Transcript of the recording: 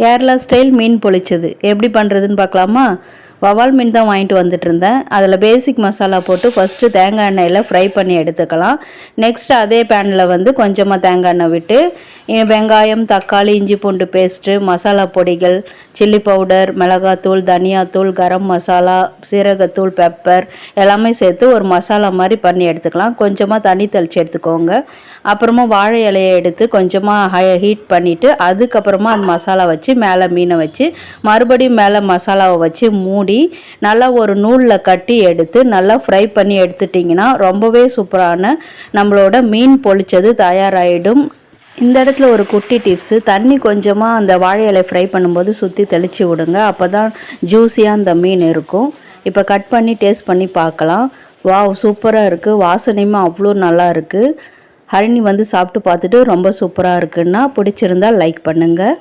Kerala style மீன் பொளிச்சது எப்படி பண்ணுறதுன்னு பார்க்கலாமா? வவால் மீன் தான் வாங்கிட்டு வந்துட்டு இருந்தேன். அதில் பேசிக் மசாலா போட்டு ஃபஸ்ட்டு தேங்காய் எண்ணெயில் ஃப்ரை பண்ணி எடுத்துக்கலாம். நெக்ஸ்ட் அதே பேனில் வந்து கொஞ்சமாக தேங்காய் எண்ணெய் விட்டு வெங்காயம், தக்காளி, இஞ்சி பூண்டு பேஸ்ட்டு, மசாலா பொடிகள், சில்லி பவுடர், மிளகாத்தூள், தனியாத்தூள், கரம் மசாலா, சீரகத்தூள், பெப்பர் எல்லாமே சேர்த்து ஒரு மசாலா மாதிரி பண்ணி எடுத்துக்கலாம். கொஞ்சமாக தண்ணி தெளித்து எடுத்துக்கோங்க. அப்புறமா வாழை இலையை எடுத்து கொஞ்சமாக ஹீட் பண்ணிவிட்டு அதுக்கப்புறமா அந்த மசாலா வச்சு மேலே மீனை வச்சு மறுபடியும் மேலே மசாலாவை வச்சு மூடி நல்லா ஒரு நூலில் கட்டி எடுத்து நல்லா ஃப்ரை பண்ணி எடுத்துட்டிங்கன்னா ரொம்பவே சூப்பரான நம்மளோட மீன் பொளிச்சது தயாராகிடும். இந்த இடத்துல ஒரு குட்டி டிப்ஸு, தண்ணி கொஞ்சமாக அந்த வாழை இலை ஃப்ரை பண்ணும்போது சுற்றி தெளித்து விடுங்க. அப்போ தான் ஜூஸியாக அந்த மீன் இருக்கும். இப்போ கட் பண்ணி டேஸ்ட் பண்ணி பார்க்கலாம். வாவ், சூப்பராக இருக்குது. வாசனையுமே அவ்வளோ நல்லா இருக்குது. ஹரிணி வந்து சாப்பிட்டு பார்த்துட்டு ரொம்ப சூப்பராக இருக்குன்னா பிடிச்சிருந்தா லைக் பண்ணுங்கள்.